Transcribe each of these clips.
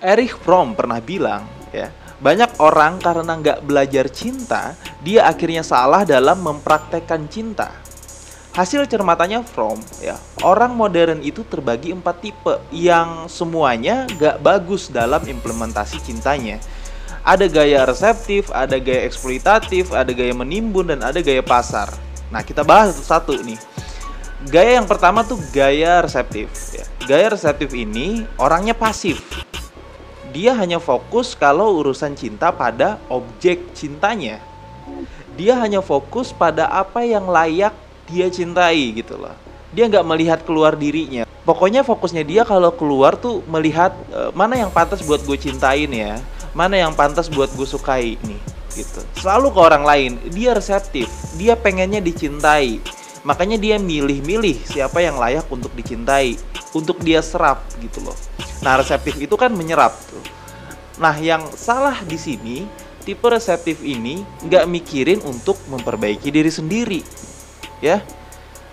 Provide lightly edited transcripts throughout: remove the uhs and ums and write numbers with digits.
Erich Fromm pernah bilang, ya, banyak orang karena nggak belajar cinta, dia akhirnya salah dalam mempraktekkan cinta. Hasil cermatannya Fromm, ya, orang modern itu terbagi 4 tipe yang semuanya nggak bagus dalam implementasi cintanya. Ada gaya reseptif, ada gaya eksploitatif, ada gaya menimbun, dan ada gaya pasar. Nah, kita bahas satu nih. Gaya yang pertama tuh gaya reseptif, ya. Gaya reseptif ini orangnya pasif. Dia hanya fokus kalau urusan cinta pada objek cintanya. Dia hanya fokus pada apa yang layak dia cintai gitu loh. Dia nggak melihat keluar dirinya. Pokoknya fokusnya dia kalau keluar tuh melihat mana yang pantas buat gue cintain ya, mana yang pantas buat gue sukai nih gitu. Selalu ke orang lain. Dia reseptif. Dia pengennya dicintai. Makanya dia milih-milih siapa yang layak untuk dicintai, untuk dia serap gitu loh. Nah, reseptif itu kan menyerap tuh. Nah, yang salah di sini, tipe reseptif ini nggak mikirin untuk memperbaiki diri sendiri, ya.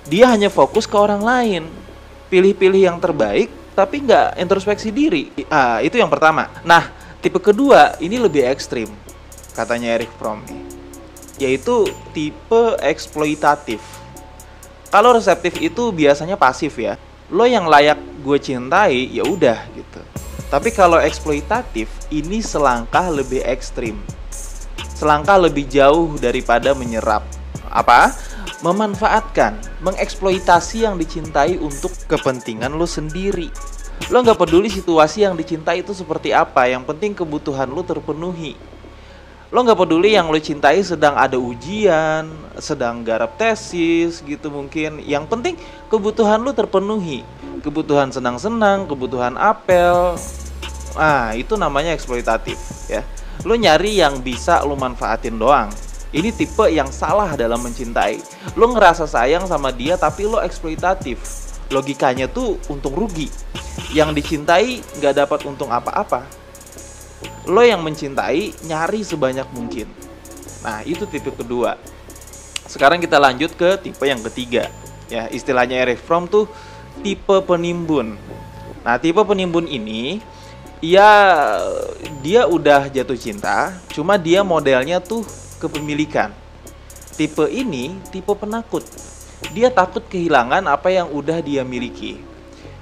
Dia hanya fokus ke orang lain, pilih-pilih yang terbaik, tapi nggak introspeksi diri. Itu yang pertama. Nah, tipe kedua ini lebih ekstrim, katanya Erich Fromm nih, yaitu tipe eksploitatif. Kalau reseptif itu biasanya pasif ya. Lo yang layak gue cintai, ya udah gitu. Tapi kalau eksploitatif, ini selangkah lebih ekstrim. Selangkah lebih jauh daripada menyerap. Apa? Memanfaatkan, mengeksploitasi yang dicintai untuk kepentingan lo sendiri. Lo nggak peduli situasi yang dicintai itu seperti apa, yang penting kebutuhan lo terpenuhi. Lo nggak peduli yang lo cintai sedang ada ujian, sedang garap tesis gitu mungkin. Yang penting kebutuhan lo terpenuhi. Kebutuhan senang-senang, kebutuhan apel. Itu namanya eksploitatif ya. Lo nyari yang bisa lo manfaatin doang. Ini tipe yang salah dalam mencintai. Lo ngerasa sayang sama dia tapi lo eksploitatif. Logikanya tuh untung rugi. Yang dicintai nggak dapat untung apa-apa. Lo yang mencintai nyari sebanyak mungkin. Nah, itu tipe kedua. Sekarang kita lanjut ke tipe yang ketiga. Ya, istilahnya Erich Fromm tuh tipe penimbun. Nah, tipe penimbun ini ya dia udah jatuh cinta, cuma dia modelnya tuh kepemilikan. Tipe ini tipe penakut. Dia takut kehilangan apa yang udah dia miliki.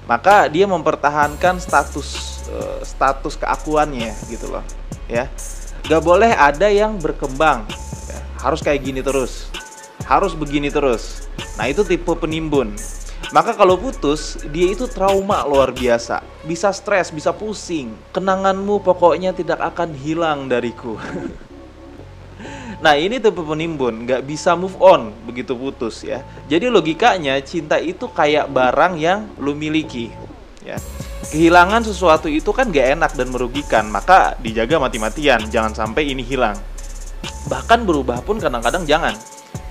Maka dia mempertahankan status keakuannya gitu loh, ya. Gak boleh ada yang berkembang, ya. Harus kayak gini terus, harus begini terus. Nah, itu tipe penimbun. Maka kalau putus, dia itu trauma luar biasa, bisa stres, bisa pusing. Kenanganmu pokoknya tidak akan hilang dariku. Nah, ini tipe penimbun, nggak bisa move on begitu putus ya. Jadi logikanya cinta itu kayak barang yang lu miliki ya. Kehilangan sesuatu itu kan gak enak dan merugikan, maka dijaga mati-matian, jangan sampai ini hilang. Bahkan berubah pun kadang-kadang jangan.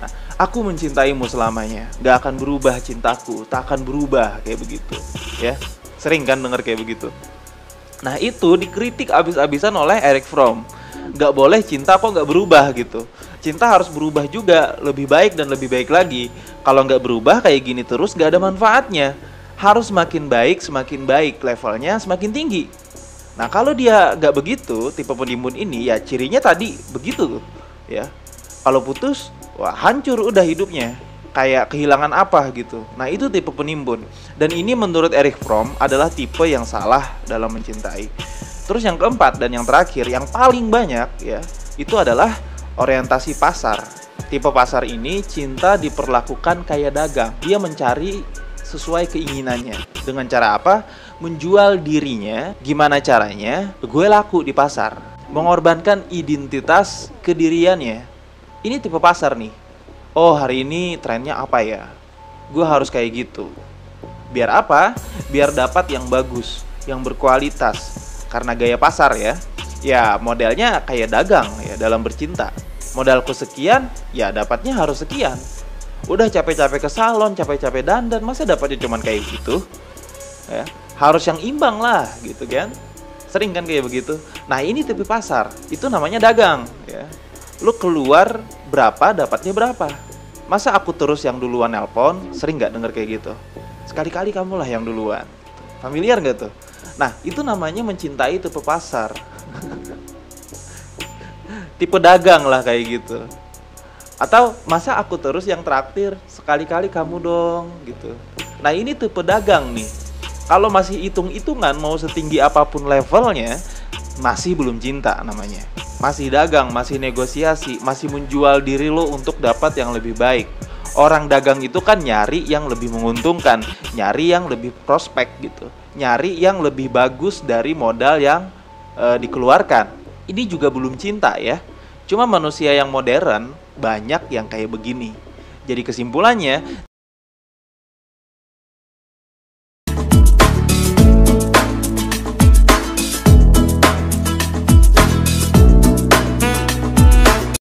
Nah, aku mencintaimu selamanya, gak akan berubah cintaku, tak akan berubah, kayak begitu ya. Sering kan denger kayak begitu. Nah, itu dikritik abis-abisan oleh Erich Fromm. Gak boleh cinta kok gak berubah gitu. Cinta harus berubah juga, lebih baik dan lebih baik lagi. Kalau gak berubah kayak gini terus gak ada manfaatnya. Harus semakin baik levelnya semakin tinggi. Nah, kalau dia gak begitu, tipe penimbun ini ya cirinya tadi begitu ya. Kalau putus, wah hancur udah hidupnya. Kayak kehilangan apa gitu. Nah, itu tipe penimbun. Dan ini menurut Erich Fromm adalah tipe yang salah dalam mencintai. Terus yang keempat dan yang terakhir, yang paling banyak ya, itu adalah orientasi pasar. Tipe pasar ini cinta diperlakukan kayak dagang. Dia mencari sesuai keinginannya. Dengan cara apa? Menjual dirinya. Gimana caranya? Gue laku di pasar. Mengorbankan identitas kediriannya. Ini tipe pasar nih. Oh, hari ini trennya apa ya? Gue harus kayak gitu. Biar apa? Biar dapat yang bagus, yang berkualitas. Karena gaya pasar ya. Ya modelnya kayak dagang ya dalam bercinta. Modalku sekian, ya dapatnya harus sekian. Udah capek-capek ke salon, capek-capek dandan, masa dapatnya cuman kayak gitu? Ya, harus yang imbang lah gitu kan. Sering kan kayak begitu. Nah, ini tipe pasar. Itu namanya dagang ya. Lu keluar berapa, dapatnya berapa. Masa aku terus yang duluan nelpon? Sering gak denger kayak gitu? Sekali-kali kamulah yang duluan. Familiar gak tuh? Nah, itu namanya mencintai tipe pasar. Tipe dagang lah kayak gitu. Atau masa aku terus yang traktir, sekali-kali kamu dong gitu. Nah, ini tipe dagang nih. Kalau masih hitung-hitungan mau setinggi apapun levelnya, masih belum cinta namanya. Masih dagang, masih negosiasi, masih menjual diri lo untuk dapat yang lebih baik. Orang dagang itu kan nyari yang lebih menguntungkan, nyari yang lebih prospek gitu, nyari yang lebih bagus dari modal yang dikeluarkan. Ini juga belum cinta ya. Cuma manusia yang modern banyak yang kayak begini. Jadi kesimpulannya,